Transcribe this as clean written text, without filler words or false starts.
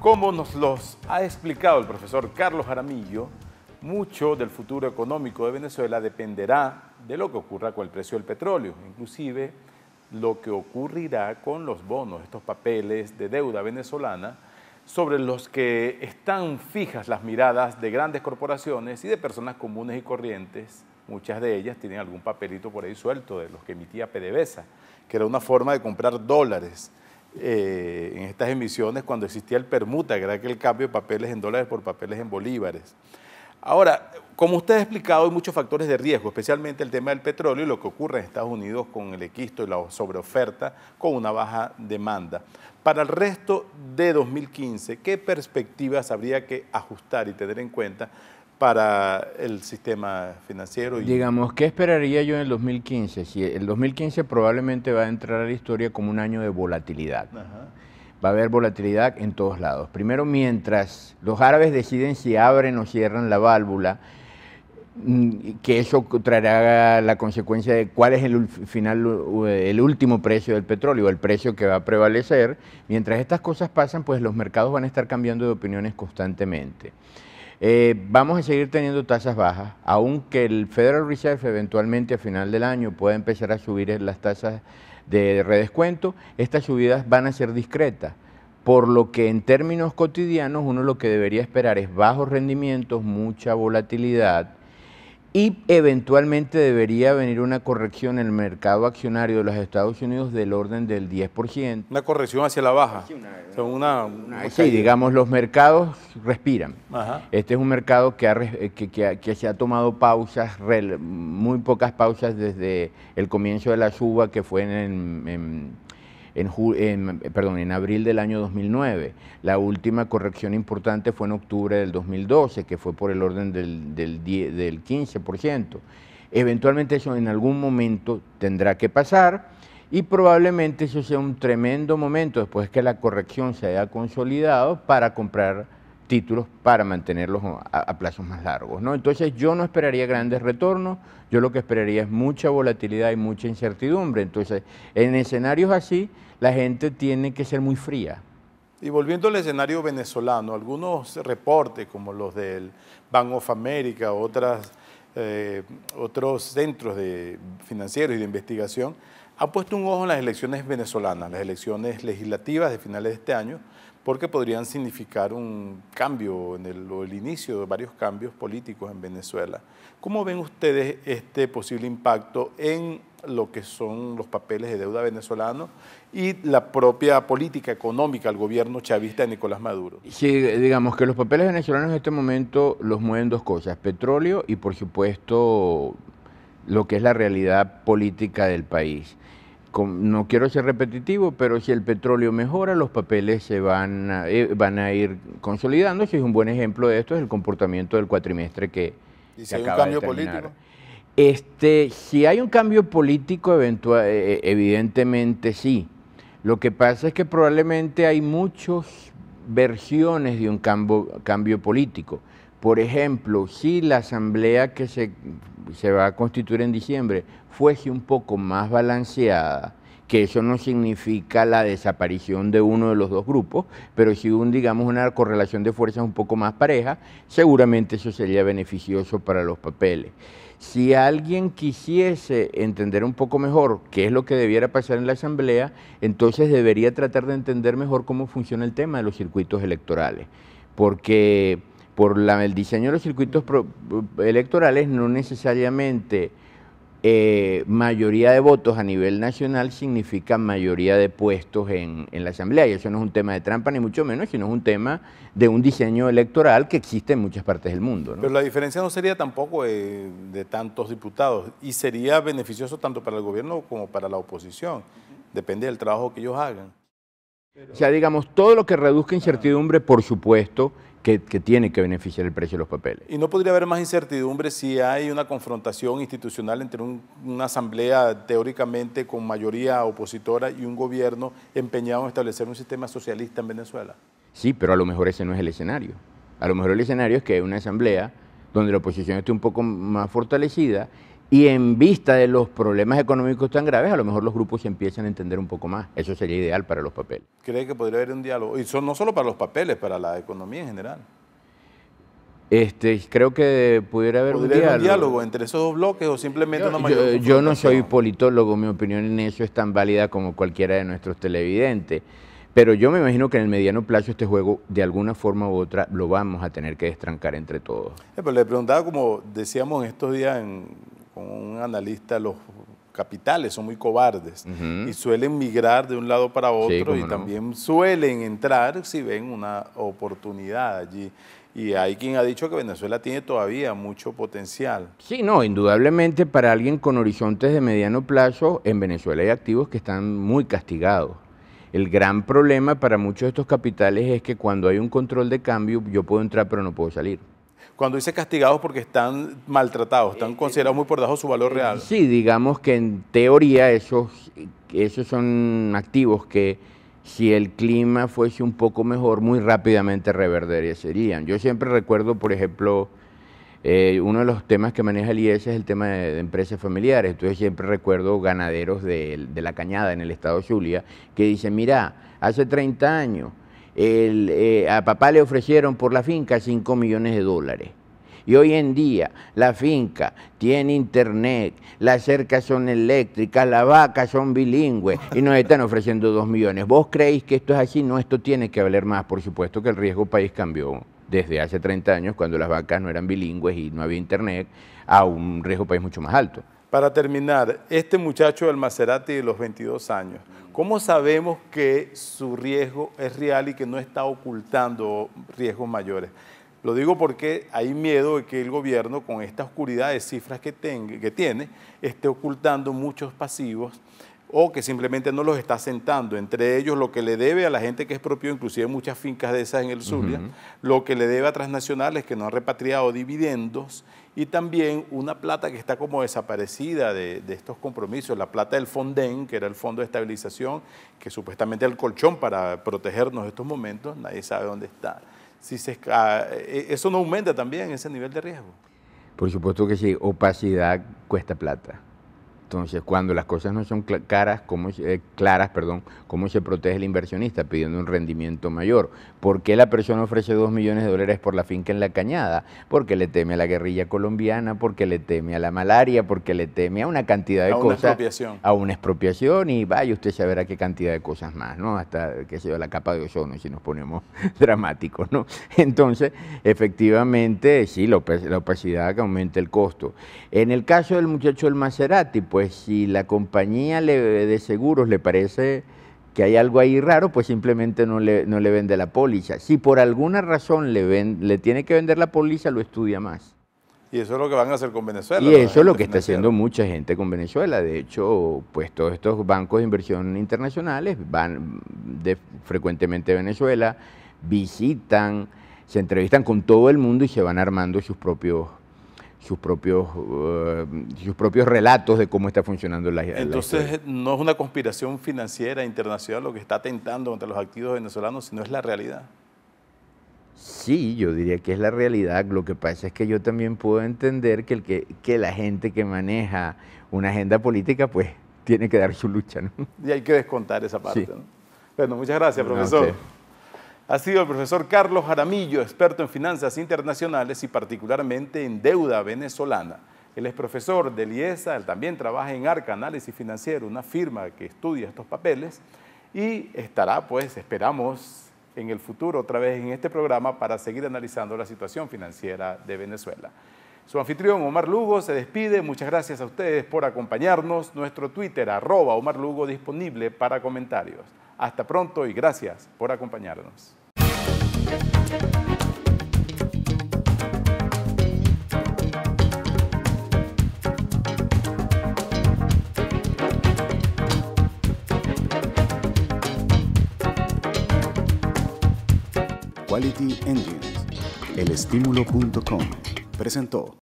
Como nos los ha explicado el profesor Carlos Jaramillo, mucho del futuro económico de Venezuela dependerá de lo que ocurra con el precio del petróleo, inclusive lo que ocurrirá con los bonos, estos papeles de deuda venezolana, sobre los que están fijas las miradas de grandes corporaciones y de personas comunes y corrientes. Muchas de ellas tienen algún papelito por ahí suelto de los que emitía PDVSA, que era una forma de comprar dólares en estas emisiones cuando existía el permuta, que era aquel cambio de papeles en dólares por papeles en bolívares. Ahora, como usted ha explicado, hay muchos factores de riesgo, especialmente el tema del petróleo y lo que ocurre en Estados Unidos con el equisto y la sobreoferta con una baja demanda. Para el resto de 2015, ¿qué perspectivas habría que ajustar y tener en cuenta para el sistema financiero? Digamos, ¿qué esperaría yo en el 2015? Si el 2015 probablemente va a entrar a la historia como un año de volatilidad. Ajá. Va a haber volatilidad en todos lados. Primero, mientras los árabes deciden si abren o cierran la válvula, que eso traerá la consecuencia de cuál es el último precio del petróleo, el precio que va a prevalecer. Mientras estas cosas pasan, pues los mercados van a estar cambiando de opiniones constantemente. Vamos a seguir teniendo tasas bajas, aunque el Federal Reserve eventualmente a final del año pueda empezar a subir las tasas de redescuento. Estas subidas van a ser discretas, por lo que en términos cotidianos uno lo que debería esperar es bajos rendimientos, mucha volatilidad y eventualmente debería venir una corrección en el mercado accionario de los Estados Unidos del orden del 10%. Una corrección hacia la baja. Sí, digamos, los mercados respiran. Ajá. Este es un mercado que se ha tomado pausas, muy pocas pausas desde el comienzo de la suba que fue en abril del año 2009. La última corrección importante fue en octubre del 2012, que fue por el orden del 15%. Eventualmente eso en algún momento tendrá que pasar y probablemente eso sea un tremendo momento después que la corrección se haya consolidado para comprar títulos para mantenerlos a plazos más largos, ¿no? Entonces yo no esperaría grandes retornos, yo lo que esperaría es mucha volatilidad y mucha incertidumbre. Entonces en escenarios así la gente tiene que ser muy fría. Y volviendo al escenario venezolano, algunos reportes como los del Bank of America, otros centros financieros y de investigación han puesto un ojo en las elecciones venezolanas, las elecciones legislativas de finales de este año, porque podrían significar un cambio o el inicio de varios cambios políticos en Venezuela. ¿Cómo ven ustedes este posible impacto en lo que son los papeles de deuda venezolanos y la propia política económica del gobierno chavista de Nicolás Maduro? Sí, digamos que los papeles venezolanos en este momento los mueven dos cosas: petróleo y, por supuesto, lo que es la realidad política del país. No quiero ser repetitivo, pero si el petróleo mejora, los papeles se van a ir consolidando. Si es un buen ejemplo de esto es el comportamiento del cuatrimestre que acaba de terminar. Si hay un cambio político, evidentemente sí. Lo que pasa es que probablemente hay muchas versiones de un cambio político. Por ejemplo, si la asamblea que se va a constituir en diciembre fuese un poco más balanceada, que eso no significa la desaparición de uno de los dos grupos, pero si digamos una correlación de fuerzas un poco más pareja, seguramente eso sería beneficioso para los papeles. Si alguien quisiese entender un poco mejor qué es lo que debiera pasar en la asamblea, entonces debería tratar de entender mejor cómo funciona el tema de los circuitos electorales, porque por el diseño de los circuitos electorales no necesariamente mayoría de votos a nivel nacional significa mayoría de puestos en la asamblea, y eso no es un tema de trampa ni mucho menos, sino es un tema de un diseño electoral que existe en muchas partes del mundo, ¿no? Pero la diferencia no sería tampoco de tantos diputados, y sería beneficioso tanto para el gobierno como para la oposición, depende del trabajo que ellos hagan. O sea, digamos, todo lo que reduzca incertidumbre, por supuesto, que tiene que beneficiar el precio de los papeles. ¿Y no podría haber más incertidumbre si hay una confrontación institucional entre una asamblea teóricamente con mayoría opositora y un gobierno empeñado en establecer un sistema socialista en Venezuela? Sí, pero a lo mejor ese no es el escenario. A lo mejor el escenario es que hay una asamblea donde la oposición esté un poco más fortalecida Y en vista de los problemas económicos tan graves, a lo mejor los grupos se empiezan a entender un poco más. Eso sería ideal para los papeles. ¿Cree que podría haber un diálogo? Y no solo para los papeles, para la economía en general. Creo que pudiera haber un diálogo entre esos dos bloques o simplemente una mayor yo no soy politólogo, mi opinión en eso es tan válida como cualquiera de nuestros televidentes, pero yo me imagino que en el mediano plazo este juego, de alguna forma u otra, lo vamos a tener que destrancar entre todos. Pero le preguntaba, como decíamos en estos días con un analista, los capitales son muy cobardes y suelen migrar de un lado para otro y también suelen entrar si ven una oportunidad allí. Y hay quien ha dicho que Venezuela tiene todavía mucho potencial. Sí, no, indudablemente para alguien con horizontes de mediano plazo, en Venezuela hay activos que están muy castigados. El gran problema para muchos de estos capitales es que cuando hay un control de cambio, yo puedo entrar pero no puedo salir. Cuando dice castigados, porque están maltratados, están considerados muy por debajo de su valor real. Sí, digamos que en teoría esos son activos que, si el clima fuese un poco mejor, muy rápidamente reverdecerían. Yo siempre recuerdo, por ejemplo, uno de los temas que maneja el IES es el tema de empresas familiares. Entonces siempre recuerdo ganaderos de La Cañada, en el estado Zulia, que dicen, mira, hace 30 años a papá le ofrecieron por la finca $5 millones. Y hoy en día la finca tiene internet, las cercas son eléctricas, las vacas son bilingües y nos están ofreciendo 2 millones. ¿Vos creéis que esto es así? No, esto tiene que valer más. Por supuesto que el riesgo país cambió desde hace 30 años, cuando las vacas no eran bilingües y no había internet, a un riesgo país mucho más alto. Para terminar, este muchacho del Maserati de los 22 años, ¿cómo sabemos que su riesgo es real y que no está ocultando riesgos mayores? Lo digo porque hay miedo de que el gobierno, con esta oscuridad de cifras que tiene, esté ocultando muchos pasivos o que simplemente no los está asentando. Entre ellos, lo que le debe a la gente que es propio, inclusive muchas fincas de esas en el Zulia, lo que le debe a transnacionales que no han repatriado dividendos y también una plata que está como desaparecida de estos compromisos, la plata del Fonden, que era el Fondo de Estabilización, que supuestamente era el colchón para protegernos de estos momentos, nadie sabe dónde está. ¿Eso no aumenta también ese nivel de riesgo? Por supuesto que sí, opacidad cuesta plata. Entonces, cuando las cosas no son claras, ¿cómo se protege el inversionista? Pidiendo un rendimiento mayor. ¿Por qué la persona ofrece $2 millones por la finca en La Cañada? Porque le teme a la guerrilla colombiana, porque le teme a la malaria, porque le teme a una cantidad de cosas. A una expropiación y vaya usted a saber a qué cantidad de cosas más, ¿no? Hasta, qué sé yo, la capa de ozono, si nos ponemos dramáticos, ¿no? Entonces, efectivamente, sí, la opacidad que aumenta el costo. En el caso del muchacho del Maserati, pues si la compañía de seguros le parece que hay algo ahí raro, pues simplemente no le vende la póliza. Si por alguna razón le tiene que vender la póliza, lo estudia más. Y eso es lo que van a hacer con Venezuela. Y eso es lo que está haciendo mucha gente con Venezuela. De hecho, pues todos estos bancos de inversión internacionales van frecuentemente a Venezuela, visitan, se entrevistan con todo el mundo y se van armando sus propios relatos de cómo está funcionando la historia. Entonces, no es una conspiración financiera internacional lo que está atentando contra los activos venezolanos, sino es la realidad. Sí, yo diría que es la realidad. Lo que pasa es que yo también puedo entender que la gente que maneja una agenda política, pues, tiene que dar su lucha, ¿no? Y hay que descontar esa parte, sí. ¿no? Bueno, muchas gracias, profesor. Ha sido el profesor Carlos Jaramillo, experto en finanzas internacionales y particularmente en deuda venezolana. Él es profesor del IESA, él también trabaja en Arca Análisis Financiero, una firma que estudia estos papeles, y estará, pues, esperamos, en el futuro otra vez en este programa para seguir analizando la situación financiera de Venezuela. Su anfitrión, Omar Lugo, se despide. Muchas gracias a ustedes por acompañarnos. Nuestro Twitter, @OmarLugo, disponible para comentarios. Hasta pronto y gracias por acompañarnos. Quality Engines, elestimulo.com presentó.